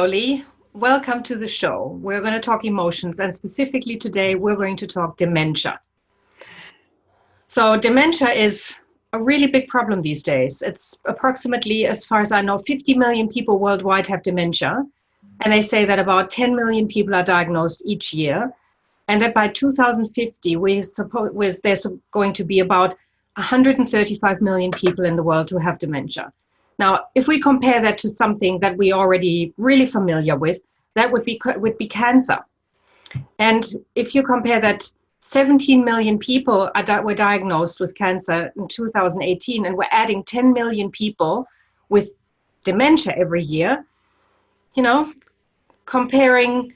Hello, Lee. Welcome to the show. We're going to talk emotions, and specifically today, we're going to talk dementia. So, dementia is a really big problem these days. It's approximately, as far as I know, 50 million people worldwide have dementia. And they say that about 10 million people are diagnosed each year. And that by 2050, there's going to be about 135 million people in the world who have dementia. Now, if we compare that to something that we already really familiar with, that would be cancer. And if you compare that 17 million people were diagnosed with cancer in 2018, and we're adding 10 million people with dementia every year, comparing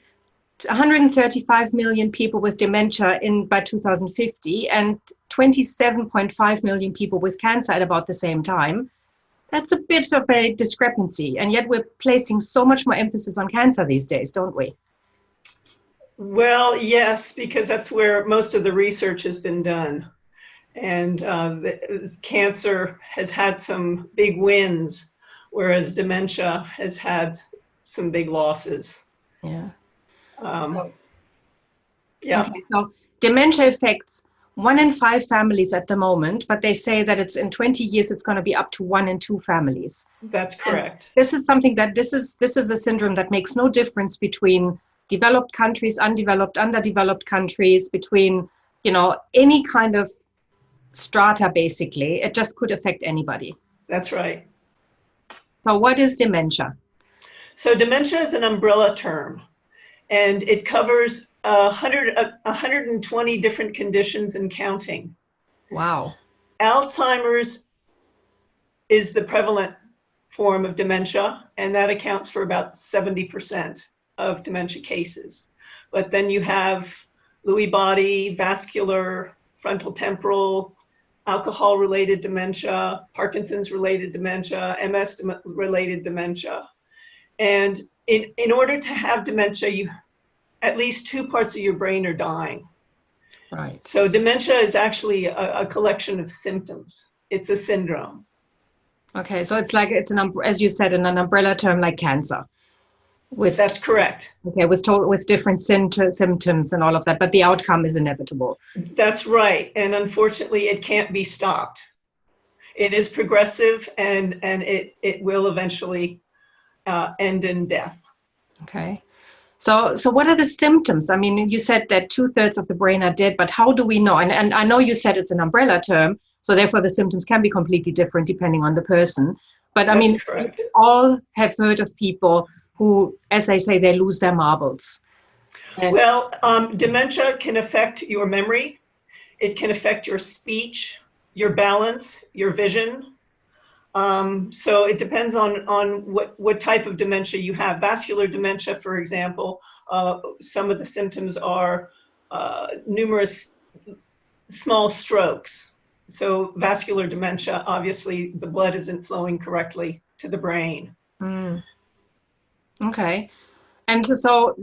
135 million people with dementia by 2050 and 27.5 million people with cancer at about the same time, that's a bit of a discrepancy. And yet we're placing so much more emphasis on cancer these days, don't we? Well, yes, because that's where most of the research has been done. And cancer has had some big wins, whereas dementia has had some big losses. Yeah. Yeah. Okay, so dementia affects 1 in 5 families at the moment, but they say that it's in 20 years, it's going to be up to 1 in 2 families. That's correct. And this is something that this is a syndrome that makes no difference between developed countries, undeveloped, underdeveloped countries, between, any kind of strata, basically. It just could affect anybody. That's right. So what is dementia? So dementia is an umbrella term, and it covers 120 different conditions and counting. Wow. Alzheimer's is the prevalent form of dementia, and that accounts for about 70% of dementia cases. But then you have Lewy body, vascular, frontal temporal, alcohol-related dementia, Parkinson's-related dementia, MS-related dementia. And in order to have dementia, at least 2 parts of your brain are dying. Right. So dementia is actually a collection of symptoms. It's a syndrome. Okay, so it's as you said, an umbrella term like cancer. That's correct. Okay, with different symptoms and all of that, but the outcome is inevitable. That's right, and unfortunately, it can't be stopped. It is progressive, and it will eventually end in death. Okay. So what are the symptoms? I mean, you said that 2/3 of the brain are dead, but how do we know? And I know you said it's an umbrella term, so therefore the symptoms can be completely different depending on the person. But I mean, correct. We all have heard of people who, as they say, they lose their marbles. Well, dementia can affect your memory. It can affect your speech, your balance, your vision. So it depends on what type of dementia you have. Vascular dementia, for example, some of the symptoms are numerous small strokes. So vascular dementia, obviously the blood isn't flowing correctly to the brain. Mm. Okay. And so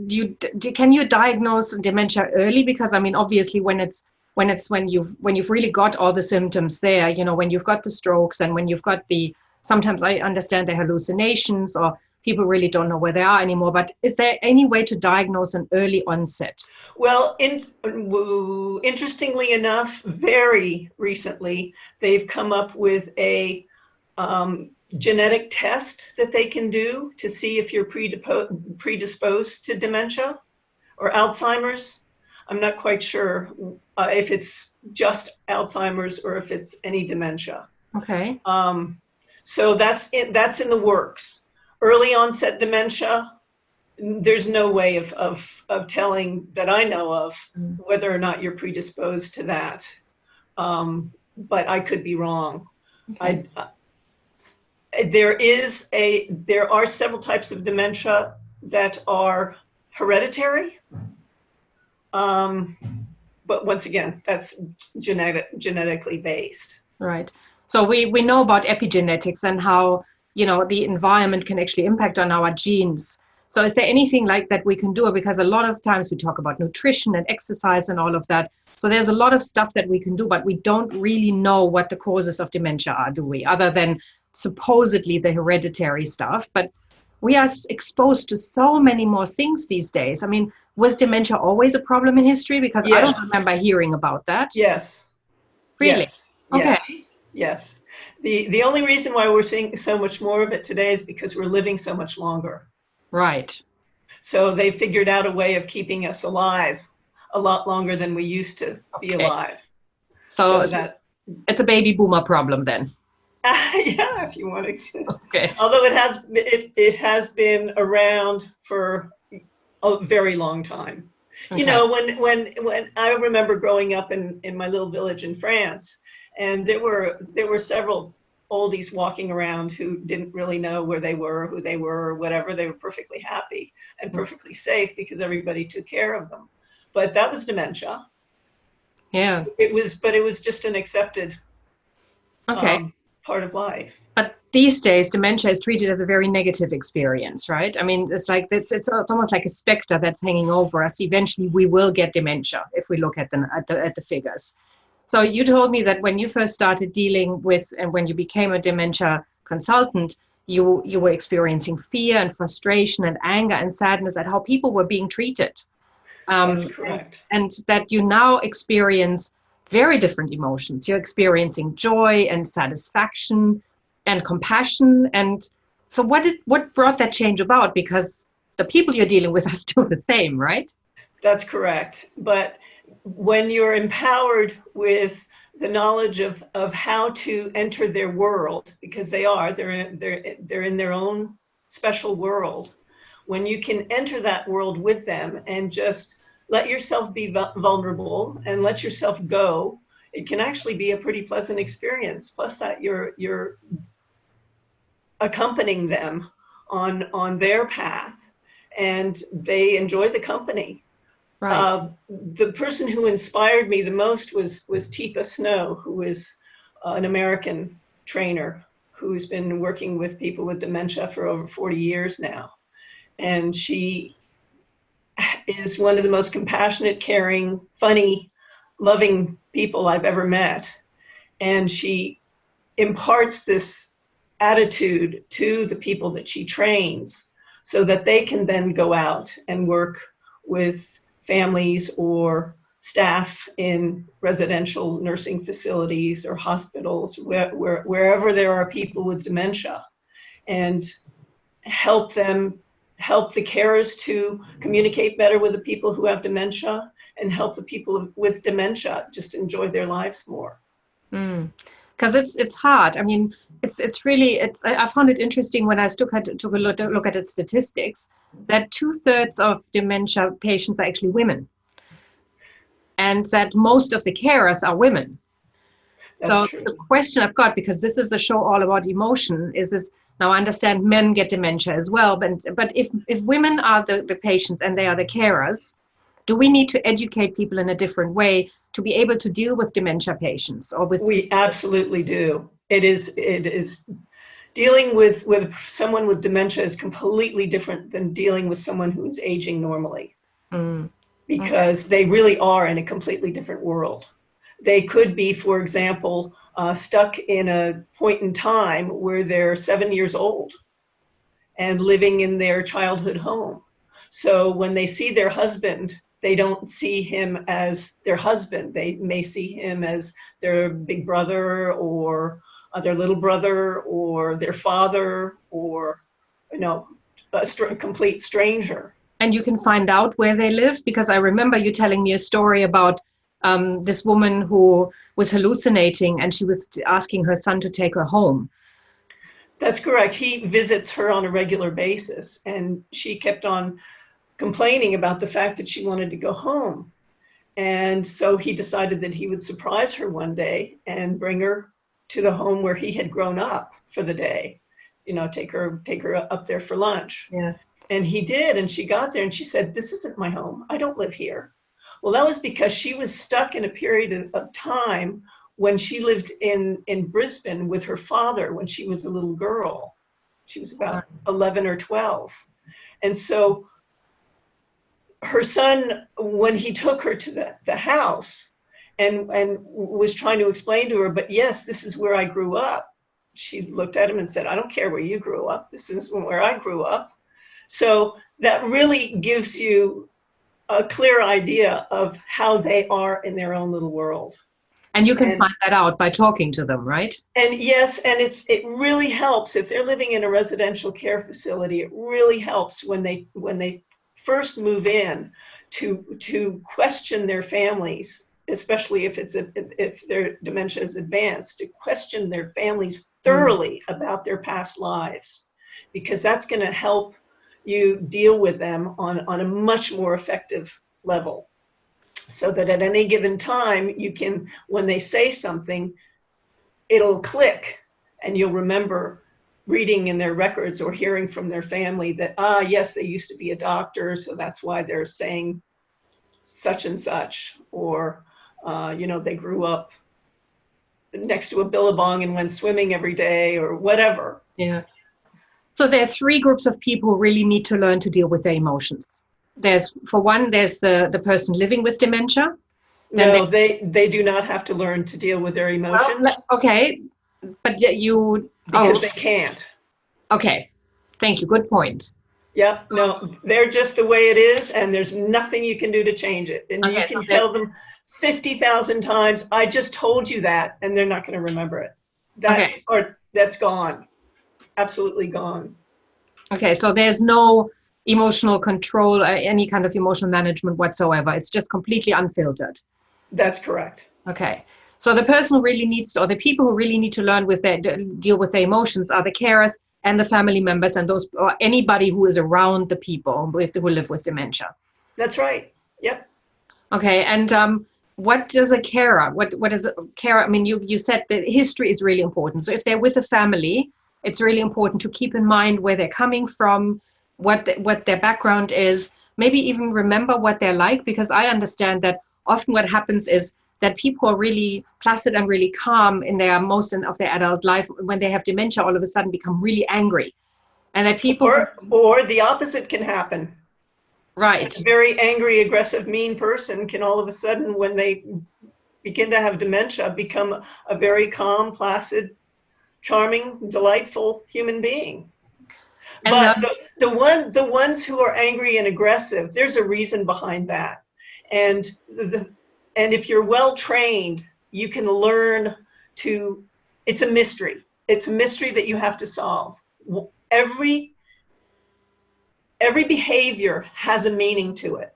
can you diagnose dementia early? Because I mean, obviously when you've really got all the symptoms there, when you've got the strokes and when you've got sometimes I understand the hallucinations or people really don't know where they are anymore, but is there any way to diagnose an early onset? Well, interestingly enough, very recently, they've come up with a genetic test that they can do to see if you're predisposed to dementia or Alzheimer's. I'm not quite sure if it's just Alzheimer's or if it's any dementia. Okay. So that's in the works. Early onset dementia, there's no way of telling that I know of whether or not you're predisposed to that. But I could be wrong. Okay. There are several types of dementia that are hereditary. But once again, that's genetically based. Right. So we know about epigenetics and how, the environment can actually impact on our genes. So is there anything like that we can do? Because a lot of times we talk about nutrition and exercise and all of that. So there's a lot of stuff that we can do, but we don't really know what the causes of dementia are, do we? Other than supposedly the hereditary stuff. But we are exposed to so many more things these days. I mean, was dementia always a problem in history? Because I don't Yes. remember hearing about that. Yes. Really? Yes. Okay. Yes. Yes. The only reason why we're seeing so much more of it today is because we're living so much longer. Right. So they figured out a way of keeping us alive a lot longer than we used to be Okay. alive. So So that, it's a baby boomer problem then. yeah, if you want to. Okay. Although it has been around for a very long time. Okay. You know, when I remember growing up in my little village in France, and there were several oldies walking around who didn't really know where they were, who they were, or whatever. They were perfectly happy and perfectly safe because everybody took care of them. But that was dementia. Yeah. But it was just an accepted Okay. part of life. But these days, dementia is treated as a very negative experience, right? I mean, it's like it's almost like a specter that's hanging over us. Eventually, we will get dementia if we look at the figures. So you told me that when you first started dealing with, and when you became a dementia consultant, you were experiencing fear and frustration and anger and sadness at how people were being treated. That's correct. And that you now experience very different emotions. You're experiencing joy and satisfaction and compassion. And so what brought that change about? Because the people you're dealing with are still the same, right? That's correct. But when you're empowered with the knowledge of how to enter their world, because they're in their own special world, when you can enter that world with them and just let yourself be vulnerable and let yourself go, it can actually be a pretty pleasant experience. Plus that you're accompanying them on their path, and they enjoy the company. Right. The person who inspired me the most was Teepa Snow, who is an American trainer who's been working with people with dementia for over 40 years now. And she is one of the most compassionate, caring, funny, loving people I've ever met. And she imparts this attitude to the people that she trains so that they can then go out and work with families or staff in residential nursing facilities or hospitals, wherever there are people with dementia, and help the carers to communicate better with the people who have dementia, and help the people with dementia just enjoy their lives more. Because it's hard. I mean, it's really I found it interesting when I took a look at the statistics that 2/3 of dementia patients are actually women, and that most of the carers are women. That's So true. the question I've got, because this is a show all about emotion, is this now I understand men get dementia as well, but if women are the patients and they are the carers, do we need to educate people in a different way to be able to deal with dementia patients or with? We absolutely do. It is dealing with someone with dementia is completely different than dealing with someone who is aging normally, Okay. because they really are in a completely different world. They could be, for example, stuck in a point in time where they're 7 years old and living in their childhood home. So when they see their husband, they don't see him as their husband. They may see him as their big brother or their little brother or their father, or, you know, a complete stranger. And you can find out where they live, because I remember you telling me a story about this woman who was hallucinating and she was asking her son to take her home. That's correct. He visits her on a regular basis, and she kept on complaining about the fact that she wanted to go home. And so he decided that he would surprise her one day and bring her to the home where he had grown up for the day, you know, take her up there for lunch. Yeah. And he did, and she got there and she said, "This isn't my home. I don't live here." Well, that was because she was stuck in a period of time when she lived in Brisbane with her father when she was a little girl. She was about 11 or 12. And so her son, when he took her to the house and was trying to explain to her, "But yes, this is where I grew up," she looked at him and said, "I don't care where you grew up. This is where I grew up." So that really gives you a clear idea of how they are in their own little world. And you can find that out by talking to them, right? And yes, and it really helps if they're living in a residential care facility. It really helps when they first move in to question their families, especially if their dementia is advanced, to question their families thoroughly about their past lives, because that's going to help you deal with them on a much more effective level. So that at any given time, you can, when they say something, it'll click and you'll remember reading in their records or hearing from their family that, yes, they used to be a doctor, so that's why they're saying such and such, or, they grew up next to a billabong and went swimming every day, or whatever. Yeah. So there are three groups of people who really need to learn to deal with their emotions. For one, there's the person living with dementia. No, they do not have to learn to deal with their emotions. Well, okay, but because they can't. Okay, thank you. Good point. Yep, no, they're just the way it is, and there's nothing you can do to change it. And you can tell them 50,000 times, I just told you that, and they're not going to remember it. That's gone. Absolutely gone. Okay, so there's no emotional control, any kind of emotional management whatsoever. It's just completely unfiltered. That's correct. Okay, so the person who really needs, or the people who really need to learn deal with their emotions are the carers and the family members, and those, or anybody who is around the people who live with dementia. That's right. Yep. Okay, and what does a carer? What is a carer? I mean, you said that history is really important. So if they're with a family, it's really important to keep in mind where they're coming from, what their background is, maybe even remember what they're like, because I understand that often what happens is that people are really placid and really calm in most of their adult life. When they have dementia, all of a sudden become really angry. And that people... Or the opposite can happen. Right. A very angry, aggressive, mean person can all of a sudden, when they begin to have dementia, become a very calm, placid, charming, delightful human being. But the ones who are angry and aggressive, there's a reason behind that. And if you're well trained, you can learn to, it's a mystery. It's a mystery that you have to solve. Every behavior has a meaning to it.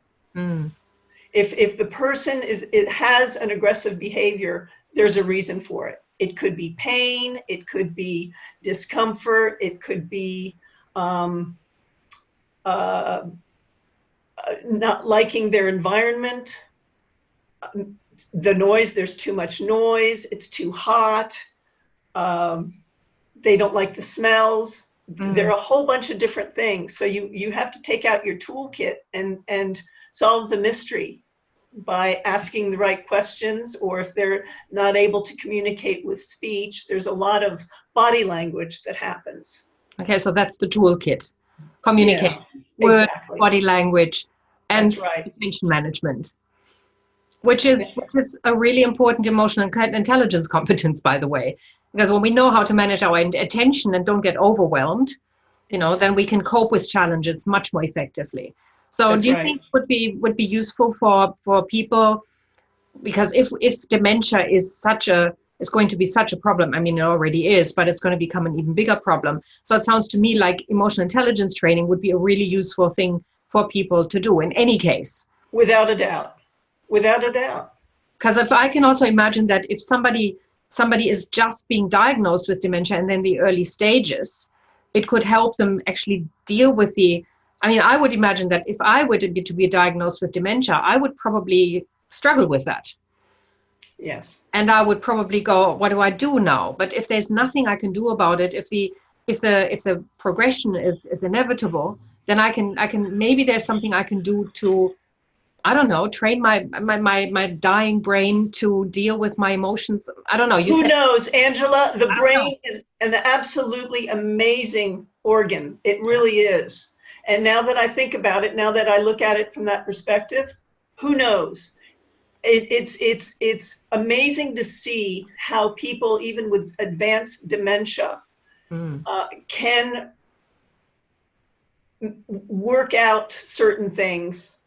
If the person has an aggressive behavior, there's a reason for it. It could be pain, it could be discomfort, it could be not liking their environment, the noise, there's too much noise, it's too hot, they don't like the smells. There are a whole bunch of different things. So you have to take out your toolkit and solve the mystery by asking the right questions, or if they're not able to communicate with speech, there's a lot of body language that happens. Okay, so that's the toolkit. Communication, words, exactly. Body language, and attention management, which is a really important emotional intelligence competence, by the way. Because when we know how to manage our attention and don't get overwhelmed, then we can cope with challenges much more effectively. So do you think would be useful for people? Because if dementia is going to be such a problem, I mean, it already is, but it's going to become an even bigger problem. So it sounds to me like emotional intelligence training would be a really useful thing for people to do in any case. Without a doubt. Without a doubt. Because if I can also imagine that if somebody is just being diagnosed with dementia and then the early stages, it could help them actually deal with I would imagine that if I were to be diagnosed with dementia, I would probably struggle with that. Yes. And I would probably go, what do I do now? But if there's nothing I can do about it, if the progression is inevitable, then I can maybe there's something I can do to, I don't know, train my dying brain to deal with my emotions. I don't know. Who knows, Angela? The brain is an absolutely amazing organ. It really is. And now that I think about it, now that I look at it from that perspective, who knows? It's amazing to see how people, even with advanced dementia, can work out certain things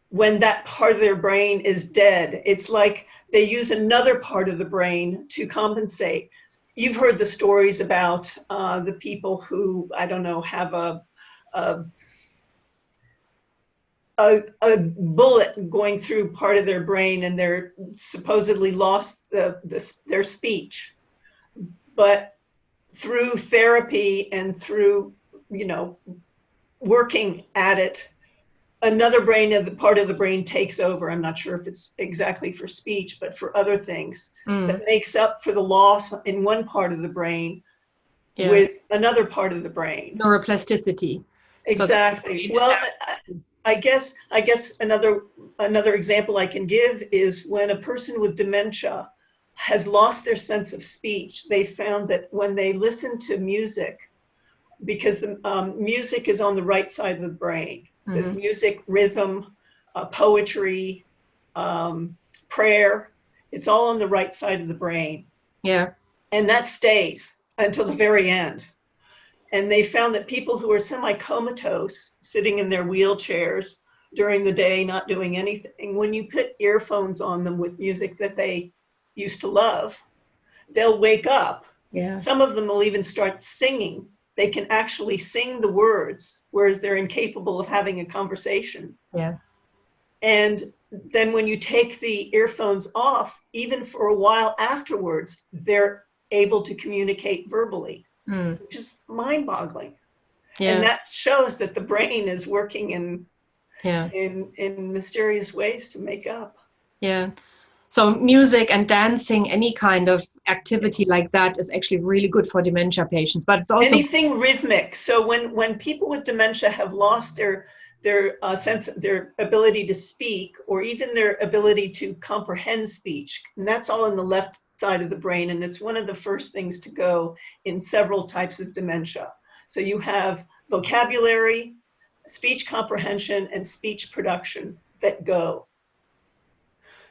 when that part of their brain is dead. It's like they use another part of the brain to compensate. You've heard the stories about the people who, I don't know, have a bullet going through part of their brain and they're supposedly lost their speech. But through therapy and through, working at it, another part of the brain takes over. I'm not sure if it's exactly for speech, but for other things that makes up for the loss in one part of the brain with another part of the brain. Neuroplasticity. Exactly. Well, I guess another example I can give is when a person with dementia has lost their sense of speech. They found that when they listen to music, because the music is on the right side of the brain. There's music, rhythm, poetry, prayer. It's all on the right side of the brain. Yeah. And that stays until the very end. And they found that people who are semi-comatose, sitting in their wheelchairs during the day, not doing anything, when you put earphones on them with music that they used to love, they'll wake up. Yeah. Some of them will even start singing. They can actually sing the words, whereas they're incapable of having a conversation. Yeah. And then when you take the earphones off, even for a while afterwards, they're able to communicate verbally, which is mind-boggling. Yeah. And that shows that the brain is working in mysterious ways to make up. Yeah. So music and dancing, any kind of activity like that is actually really good for dementia patients. But it's also anything rhythmic. So when people with dementia have lost their sense, their ability to speak, or even their ability to comprehend speech, and that's all in the left side of the brain, and it's one of the first things to go in several types of dementia. So you have vocabulary, speech comprehension, and speech production that go.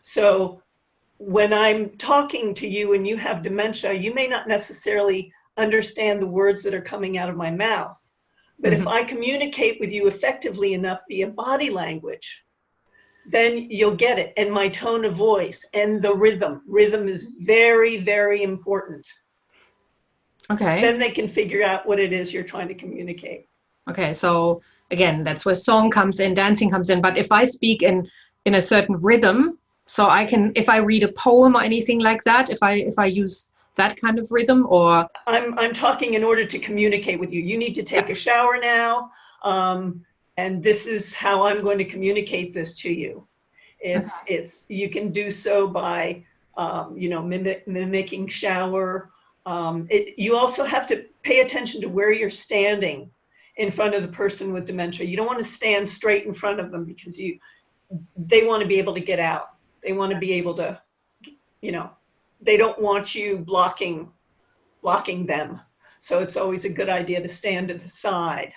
So when I'm talking to you and you have dementia, you may not necessarily understand the words that are coming out of my mouth. But if I communicate with you effectively enough via body language, then you'll get it. And my tone of voice and the rhythm. Rhythm is very, very important. okay. Then they can figure out what it is you're trying to communicate. Okay, so again, that's where song comes in, dancing comes in. But if I speak in a certain rhythm, so I can, if I read a poem or anything like that, if I use that kind of rhythm, or I'm talking in order to communicate with you. You need to take a shower now, and this is how I'm going to communicate this to you. It's you can do so by mimicking shower. You also have to pay attention to where you're standing in front of the person with dementia. You don't want to stand straight in front of them because they want to be able to get out. They want to be able to, they don't want you blocking them. So it's always a good idea to stand to the side.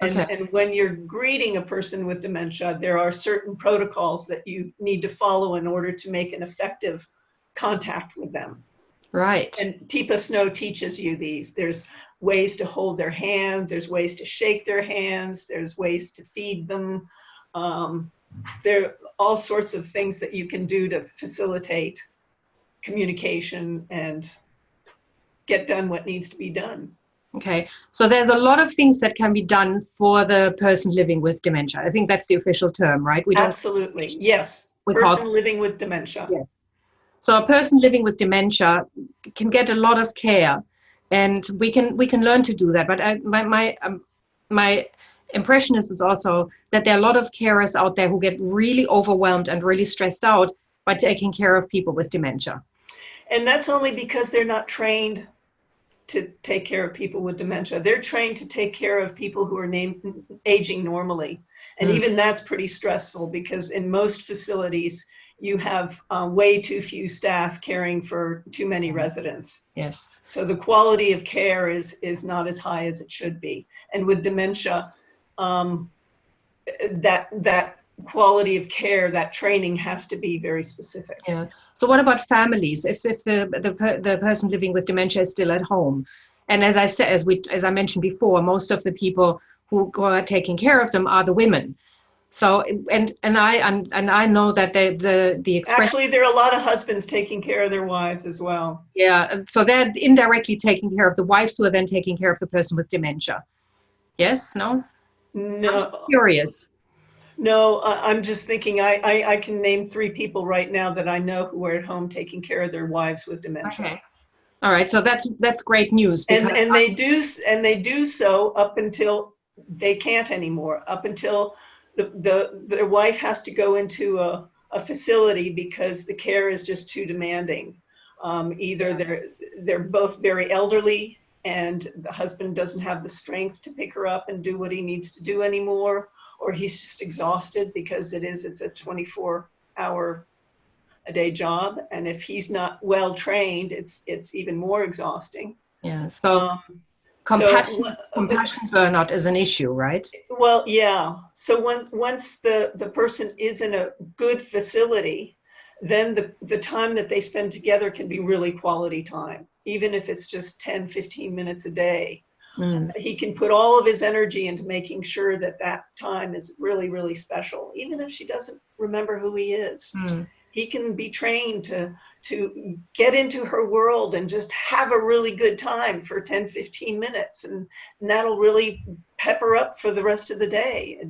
And when you're greeting a person with dementia, there are certain protocols that you need to follow in order to make an effective contact with them. Right. And Teepa Snow teaches you these. There's ways to hold their hand. There's ways to shake their hands. There's ways to feed them. There are all sorts of things that you can do to facilitate communication and get done what needs to be done. Okay, so there's a lot of things that can be done for the person living with dementia. I think that's the official term, right? Absolutely, yes. Person living with dementia. Yes. So a person living with dementia can get a lot of care, and we can learn to do that. But my impression is also that there are a lot of carers out there who get really overwhelmed and really stressed out by taking care of people with dementia. And that's only because they're not trained to take care of people with dementia. They're trained to take care of people who are aging normally. And even that's pretty stressful because in most facilities, you have way too few staff caring for too many residents. Yes. So the quality of care is not as high as it should be. And with dementia, that quality of care, that training has to be very specific. Yeah. So what about families? If the person living with dementia is still at home, and as I mentioned before, most of the people who are taking care of them are the women. So and I know that the expression. Actually, there are a lot of husbands taking care of their wives as well. Yeah, so they're indirectly taking care of the wives who are then taking care of the person with dementia. Yes, no? I'm just No, curious. no, I'm just thinking I can name 3 people right now that I know who are at home taking care of their wives with dementia. Okay. All right, so that's great news because And they do so up until they can't anymore, up until their wife has to go into a facility because the care is just too demanding. Either they're both very elderly and the husband doesn't have the strength to pick her up and do what he needs to do anymore, or he's just exhausted because it's a 24-hour a day job, and if he's not well trained, it's even more exhausting. yeah, so Um, compassion so, compassion burnout is an issue, right? well, yeah. So once the person is in a good facility, then the time that they spend together can be really quality time, even if it's just 10, 15 minutes a day. Mm. He can put all of his energy into making sure that that time is really, really special, even if she doesn't remember who he is. Mm. He can be trained to get into her world and just have a really good time for 10, 15 minutes. And that'll really pep her up for the rest of the day.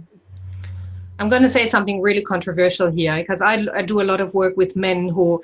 I'm going to say something really controversial here because I do a lot of work with men who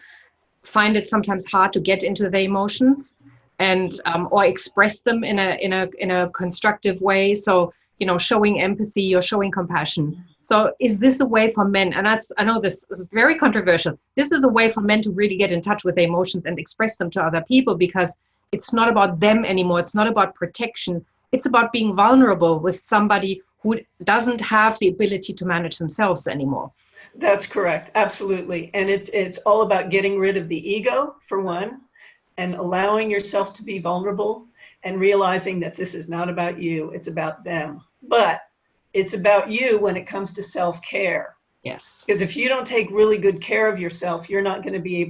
find it sometimes hard to get into their emotions and or express them in a constructive way. So, you know, showing empathy or showing compassion. So is this a way for men, and I know this is very controversial, this is a way for men to really get in touch with their emotions and express them to other people, because it's not about them anymore. It's not about protection. It's about being vulnerable with somebody who doesn't have the ability to manage themselves anymore. That's correct. Absolutely. And it's all about getting rid of the ego, for one, and allowing yourself to be vulnerable and realizing that this is not about you, it's about them. But it's about you when it comes to self-care. Yes. Because if you don't take really good care of yourself, you're not going to be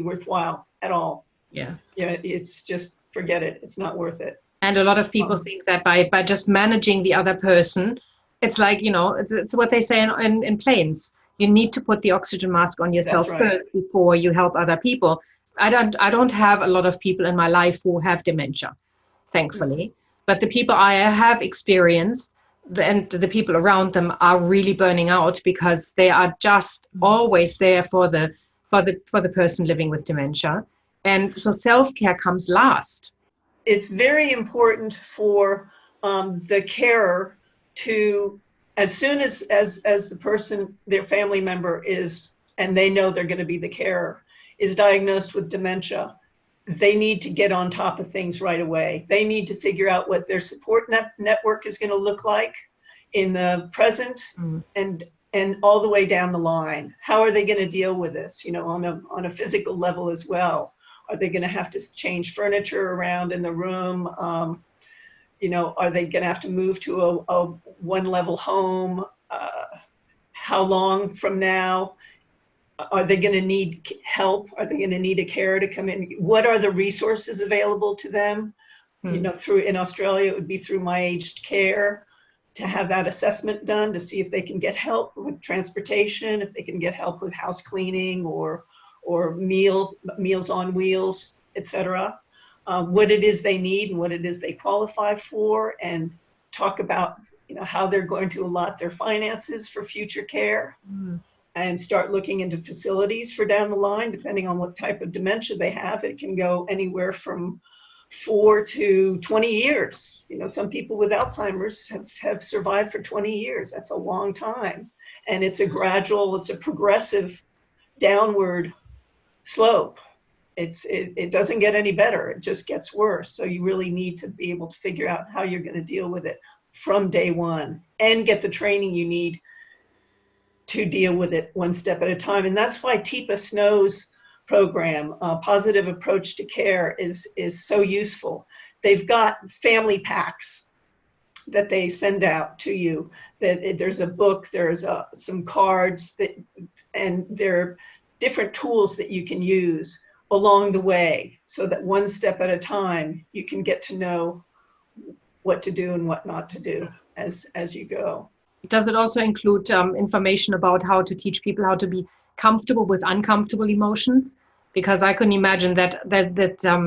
worthwhile at all. Yeah. Yeah, it's just, forget it. It's not worth it. And a lot of people think that by just managing the other person, it's like, you know, it's what they say in planes. You need to put the oxygen mask on yourself That's right. first before you help other people. I don't have a lot of people in my life who have dementia, thankfully. But the people I have experienced, and the people around them are really burning out because they are just always there for the person living with dementia. And so self-care comes last. It's very important for the carer to, as soon as the person, their family member is, and they know they're going to be the carer, is diagnosed with dementia, they need to get on top of things right away. They need to figure out what their support network is going to look like in the present and all the way down the line. How are they going to deal with this, you know, on a physical level as well? Are they going to have to change furniture around in the room? You know, are they going to have to move to a one-level home? How long from now? Are they going to need help? Are they going to need a carer to come in? What are the resources available to them? You know, in Australia, it would be through My Aged Care to have that assessment done to see if they can get help with transportation, if they can get help with house cleaning or meals on wheels, etc. What it is they need and what it is they qualify for, and talk about, you know, how they're going to allot their finances for future care, and start looking into facilities for down the line, depending on what type of dementia they have. It can go anywhere from 4 to 20 years. You know, some people with Alzheimer's have survived for 20 years. That's a long time. And it's a progressive downward slope. It doesn't get any better. It just gets worse. So you really need to be able to figure out how you're going to deal with it from day one and get the training you need to deal with it one step at a time. And that's why Teepa Snow's program, Positive Approach to Care, is so useful. They've got family packs that they send out to you. That there's a book, there's some cards, and there are different tools that you can use along the way, so that one step at a time you can get to know what to do and what not to do as you go. Does it also include information about how to teach people how to be comfortable with uncomfortable emotions? Because I can imagine that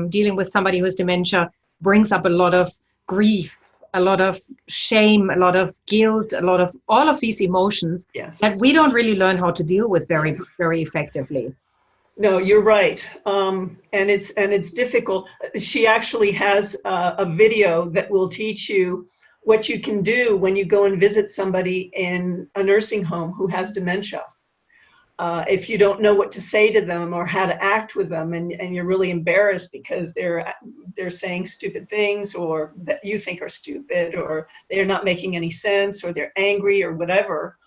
dealing with somebody who has dementia brings up a lot of grief, a lot of shame, a lot of guilt, a lot of all of these emotions that we don't really learn how to deal with very effectively. No, you're right, and it's difficult. She actually has a video that will teach you what you can do when you go and visit somebody in a nursing home who has dementia. If you don't know what to say to them or how to act with them, and you're really embarrassed because they're saying stupid things or that you think are stupid, or they're not making any sense, or they're angry or whatever,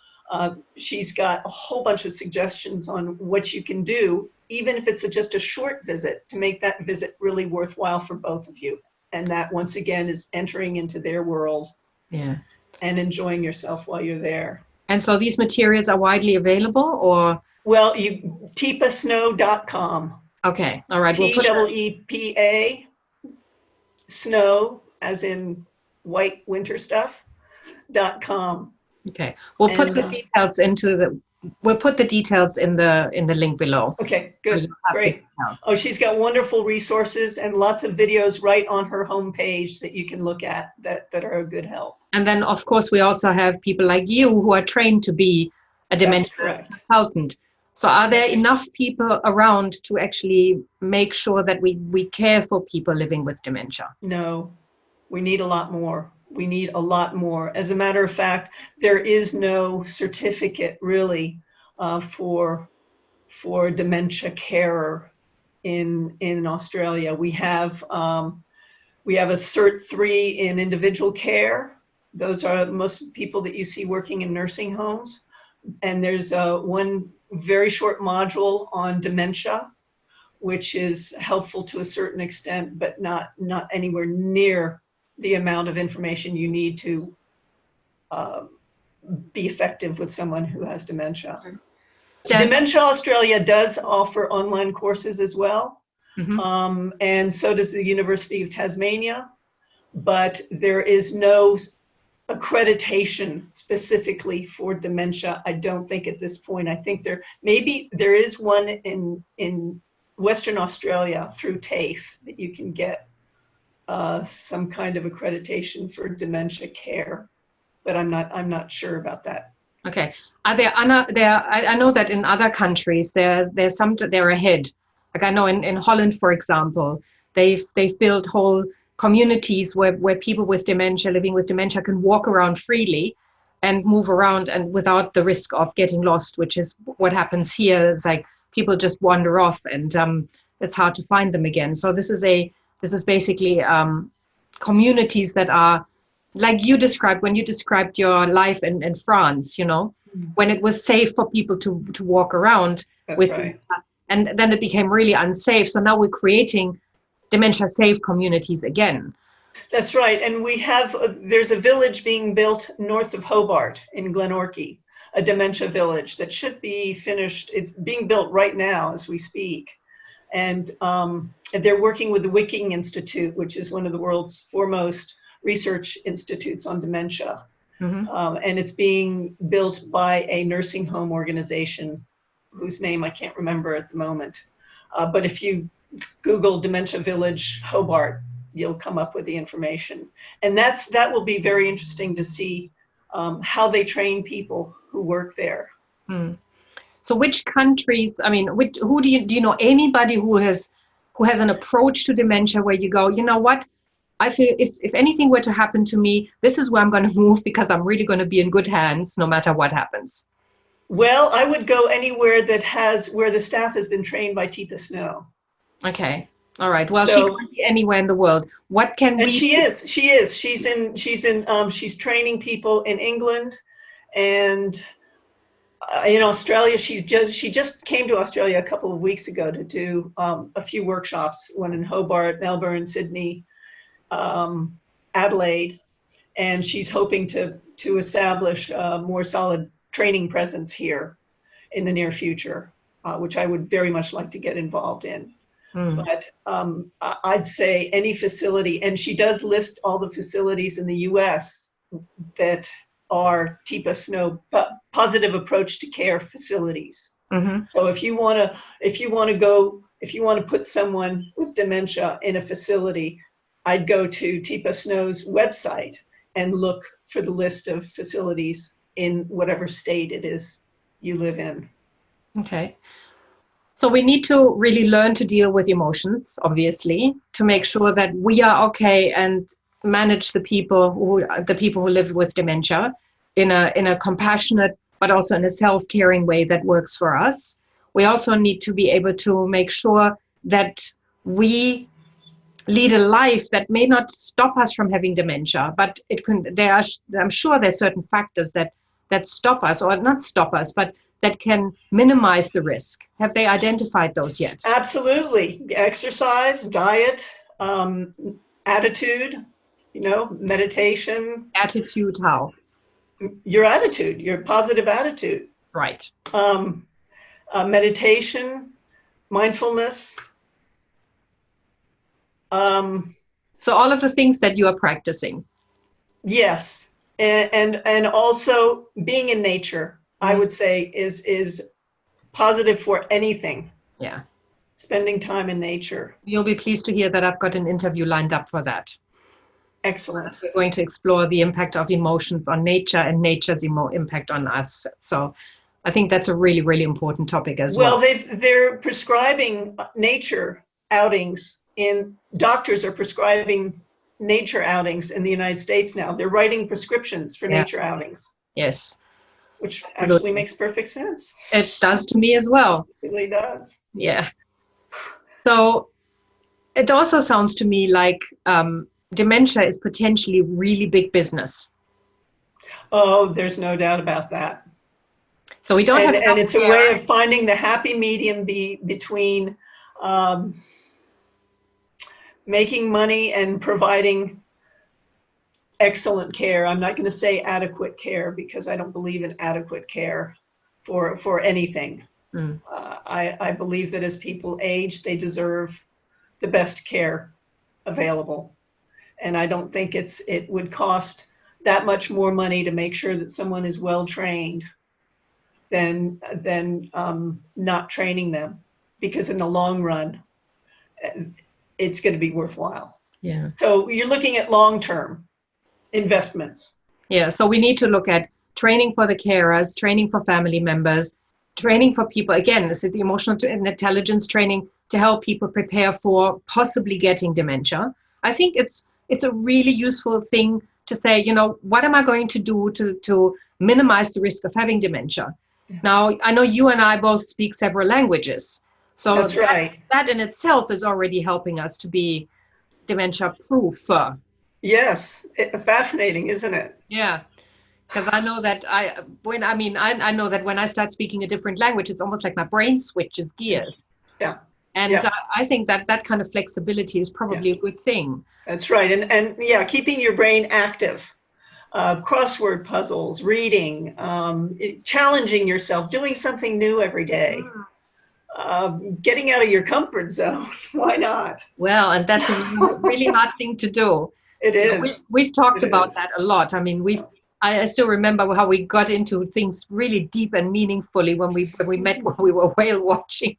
she's got a whole bunch of suggestions on what you can do, even if it's just a short visit, to make that visit really worthwhile for both of you. And that, once again, is entering into their world, and enjoying yourself while you're there. And so these materials are widely available, or? Well, teepasnow.com. Okay, all right. TEEPA, snow, as in white winter stuff, .com. Okay, we'll put the details in the link below. Okay, good, great. Oh, she's got wonderful resources and lots of videos right on her homepage that you can look at that are a good help. And then, of course, we also have people like you who are trained to be a dementia consultant. So are there enough people around to actually make sure that we care for people living with dementia? No, we need a lot more. We need a lot more. As a matter of fact, there is no certificate really for dementia carer in Australia. We have a Cert 3 in individual care. Those are most people that you see working in nursing homes. And there's one very short module on dementia, which is helpful to a certain extent, but not anywhere near the amount of information you need to be effective with someone who has dementia. Dementia Australia does offer online courses as well, and so does the University of Tasmania, but there is no accreditation specifically for dementia, I don't think, at this point. I think there is one in Western Australia through TAFE that you can get some kind of accreditation for dementia care, but I'm not sure about that. Okay. Are there I know that in other countries they're ahead. Like I know in Holland, for example, they've built whole communities where people with dementia, living with dementia, can walk around freely and move around and without the risk of getting lost, which is what happens here. It's like people just wander off and it's hard to find them again. So this is basically communities that are like you described when you described your life in France, when it was safe for people to walk around. That's right. And then it became really unsafe. So now we're creating dementia safe communities again. That's right. And there's a village being built north of Hobart in Glenorchy, a dementia village that should be finished. It's being built right now as we speak. And they're working with the Wicking Institute, which is one of the world's foremost research institutes on dementia. And it's being built by a nursing home organization whose name I can't remember at the moment. But if you Google Dementia Village Hobart, you'll come up with the information. And that will be very interesting to see how they train people who work there. So which countries, who do you know anybody who has an approach to dementia where you go, you know what, I feel if anything were to happen to me, this is where I'm going to move because I'm really going to be in good hands no matter what happens? Well, I would go anywhere where the staff has been trained by Teepa Snow. Okay. All right. Well, she can be anywhere in the world. What can we? She is. She's training people in England and in Australia. She just came to Australia a couple of weeks ago to do a few workshops. One in Hobart, Melbourne, Sydney, Adelaide, and she's hoping to establish a more solid training presence here in the near future, which I would very much like to get involved in. Mm. But I'd say any facility, and she does list all the facilities in the US that are TIPA SNO positive approach to care facilities. Mm-hmm. So if you want to put someone with dementia in a facility, I'd go to TIPA SNO's website and look for the list of facilities in whatever state it is you live in. Okay. So we need to really learn to deal with emotions, obviously, to make sure that we are okay and manage the people who live with dementia in a compassionate but also in a self-caring way that works for us. We also need to be able to make sure that we lead a life that may not stop us from having dementia, but it can. I'm sure there's certain factors that stop us, or not stop us, but that can minimize the risk. Have they identified those yet? Absolutely. Exercise, diet, attitude, meditation. Attitude, how? Your attitude, your positive attitude. Right. Meditation, mindfulness. So all of the things that you are practicing. Yes. And also being in nature, I would say is positive for anything. Yeah. Spending time in nature. You'll be pleased to hear that I've got an interview lined up for that. Excellent. We're going to explore the impact of emotions on nature and nature's impact on us. So I think that's a really, really important topic as well. Well, they're prescribing nature outings doctors are prescribing nature outings in the United States now. They're writing prescriptions for nature outings. Yes. Which actually makes perfect sense. It does to me as well. It really does. Yeah. So it also sounds to me like dementia is potentially really big business. Oh, there's no doubt about that. So we don't have, and it's a way of finding the happy medium between making money and providing excellent care. I'm not going to say adequate care because I don't believe in adequate care for anything. I believe that as people age, they deserve the best care available. And I don't think it would cost that much more money to make sure that someone is well trained than not training them, because in the long run, it's going to be worthwhile. Yeah. So you're looking at long-term investments. Yeah. So we need to look at training for the carers, training for family members, training for people. Again, this is the emotional intelligence training to help people prepare for possibly getting dementia. I think it's a really useful thing to say, what am I going to do to minimize the risk of having dementia? Yeah. Now, I know you and I both speak several languages. So that's right. That in itself is already helping us to be dementia proof. Yes. Fascinating, isn't it? Yeah. Because I know that I know that when I start speaking a different language, it's almost like my brain switches gears. Yeah. And yeah. I think that kind of flexibility is probably a good thing. That's right. And yeah, keeping your brain active, crossword puzzles, reading, challenging yourself, doing something new every day, getting out of your comfort zone. Why not? Well, and that's a really hard thing to do. It is. We've talked about that a lot. I mean, I still remember how we got into things really deep and meaningfully when we met when we were whale watching.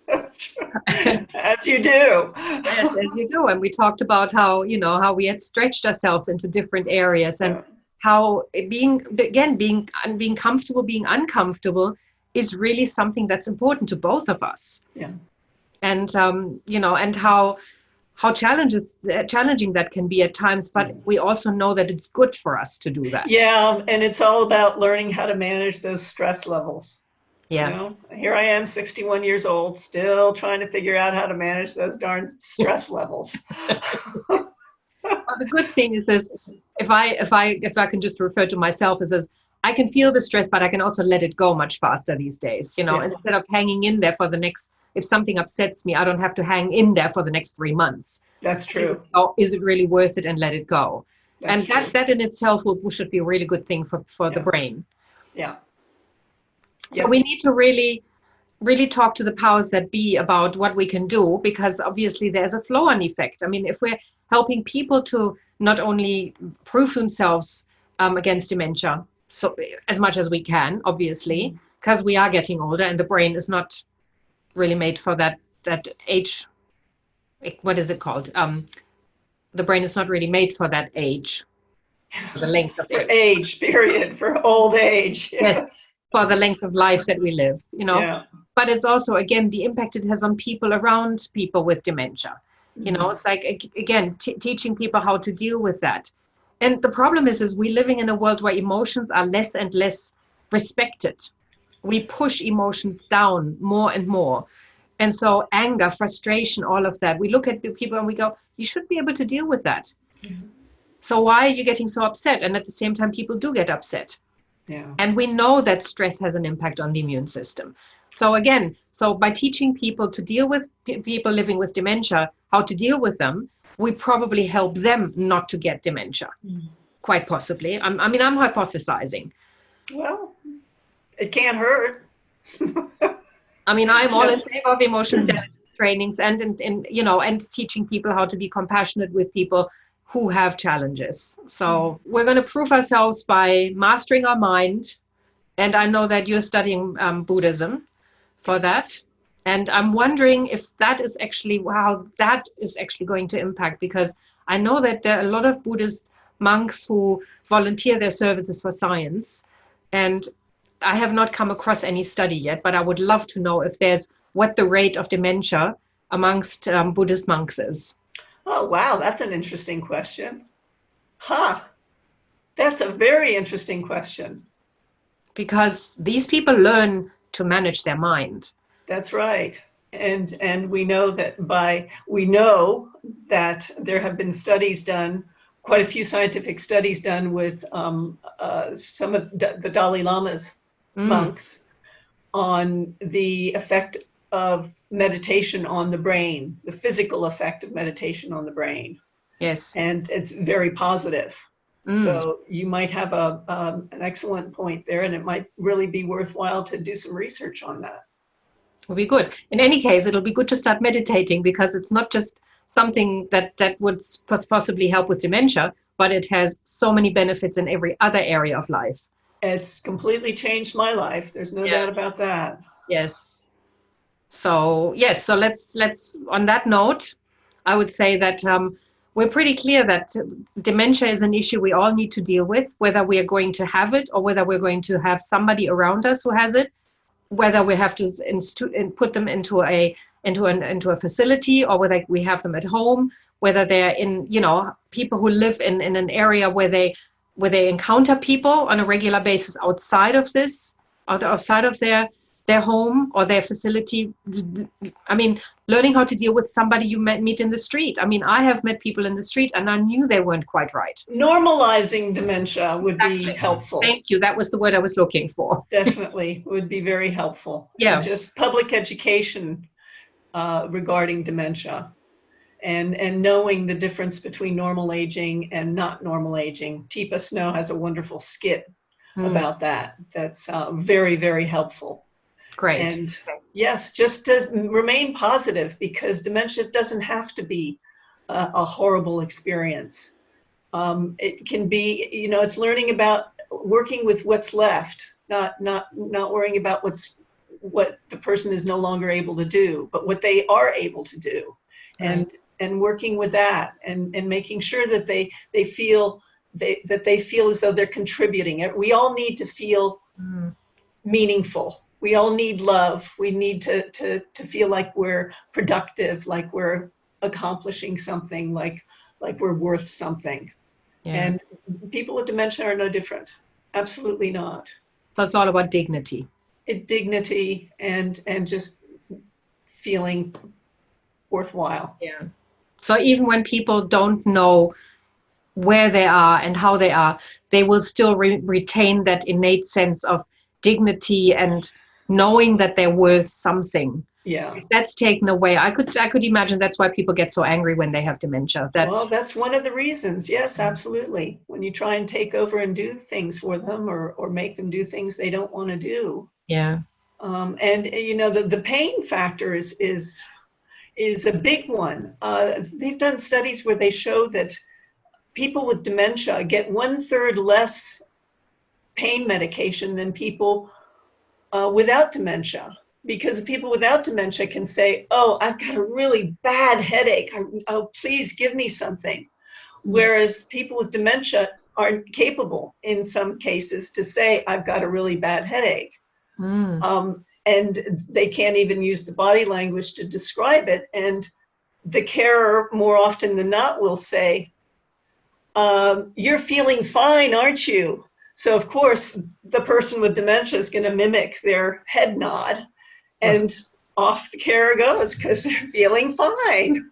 That's right. As you do. Yes, as you do. And we talked about how we had stretched ourselves into different areas and how being comfortable, being uncomfortable is really something that's important to both of us. Yeah. And and how challenging that can be at times, but we also know that it's good for us to do that. Yeah, and it's all about learning how to manage those stress levels. Yeah. Here I am, 61 years old, still trying to figure out how to manage those darn stress levels. Well, the good thing is this: if I can just refer to myself as I can feel the stress, but I can also let it go much faster these days. Instead of hanging in there for the next. If something upsets me, I don't have to hang in there for the next 3 months. That's true. Is it really worth it, and let it go? That's and that in itself should be a really good thing for the brain. Yeah. So we need to really really talk to the powers that be about what we can do, because obviously there's a flow-on effect. I mean, if we're helping people to not only prove themselves against dementia, so as much as we can, obviously, because we are getting older and the brain is not really made for that age. What is it called? The brain is not really made for that age, for the length of For age. age, period, for old age. Yes, for the length of life that we live, you know. Yeah. But it's also, again, the impact it has on people around people with dementia. You know, it's like, again, teaching people how to deal with that. And the problem is we're living in a world where emotions are less and less respected. We push emotions down more and more. And so anger, frustration, all of that, we look at the people and we go, you should be able to deal with that. So why are you getting so upset? And at the same time, people do get upset. Yeah. And we know that stress has an impact on the immune system. So again, so by teaching people to deal with people living with dementia, how to deal with them, we probably help them not to get dementia, quite possibly. I'm hypothesizing. Well, it can't hurt. I mean, I'm all in favor of emotional intelligence trainings and you know, and teaching people how to be compassionate with people who have challenges. So we're going to prove ourselves by mastering our mind. And I know that you're studying Buddhism for that. And I'm wondering if that is actually how that is actually going to impact, because I know that there are a lot of Buddhist monks who volunteer their services for science. And I have not come across any study yet, but I would love to know if there's what the rate of dementia amongst Buddhist monks is. Oh, wow. That's an interesting question. That's a very interesting question. Because these people learn to manage their mind. That's right. And we know that there have been studies done, quite a few scientific studies done with some of the Dalai Lama's monks on the effect of meditation on the brain, the physical effect of meditation on the brain. Yes. And it's very positive. So you might have an excellent point there, and it might really be worthwhile to do some research on that. Will be good. In any case, it'll be good to start meditating, because it's not just something that would possibly help with dementia, but it has so many benefits in every other area of life. It's completely changed my life. There's no doubt about that. Yes. So yes. So let's on that note, I would say that we're pretty clear that dementia is an issue we all need to deal with, whether we are going to have it or whether we're going to have somebody around us who has it, whether we have to put them into a facility or whether we have them at home, whether they're in, you know, people who live in an area where they encounter people on a regular basis outside of their home or their facility. I mean, learning how to deal with somebody you meet in the street. I mean, I have met people in the street and I knew they weren't quite right. Normalizing dementia would be helpful. Thank you. That was the word I was looking for. Definitely would be very helpful. Yeah. And just public education regarding dementia and knowing the difference between normal aging and not normal aging. Teepa Snow has a wonderful skit about that. That's very, very helpful. Great. And yes, just to remain positive, because dementia doesn't have to be a horrible experience. It can be, you know, it's learning about working with what's left, not worrying about what the person is no longer able to do, but what they are able to do, and working with that, and making sure that they feel as though they're contributing. We all need to feel meaningful. We all need love. We need to feel like we're productive, like we're accomplishing something, like we're worth something. Yeah. And people with dementia are no different. Absolutely not. So it's all about dignity. Dignity and just feeling worthwhile. Yeah. So even when people don't know where they are and how they are, they will still retain that innate sense of dignity and knowing that they're worth something. Yeah. If that's taken away, I could imagine that's why people get so angry when they have dementia. Well, that's one of the reasons. Yes, absolutely. When you try and take over and do things for them or make them do things they don't want to do. Yeah. And the pain factor is a big one. They've done studies where they show that people with dementia get 1/3 less pain medication than people without dementia. Because people without dementia can say, "Oh, I've got a really bad headache. Oh, please give me something." Whereas people with dementia aren't capable in some cases to say, "I've got a really bad headache." And they can't even use the body language to describe it. And the carer, more often than not, will say, "You're feeling fine, aren't you?" So, of course, the person with dementia is going to mimic their head nod, and off the carer goes because they're feeling fine.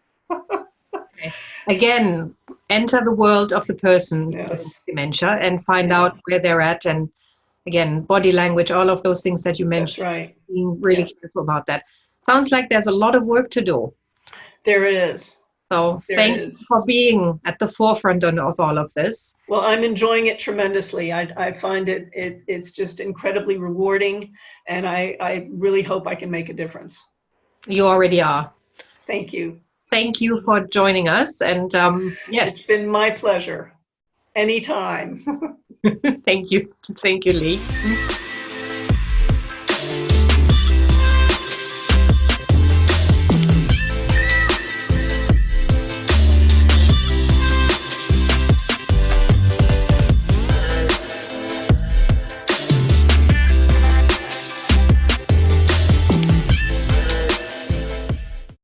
Again, enter the world of the person Yes. with dementia and find out where they're at. And again, body language, all of those things that you mentioned. That's right. Being really careful about that. Sounds like there's a lot of work to do. There is. So thank you for being at the forefront of all of this. Well, I'm enjoying it tremendously. I find it's just incredibly rewarding, and I really hope I can make a difference. You already are. Thank you. Thank you for joining us. And yes. It's been my pleasure. Anytime. Thank you. Thank you, Lee.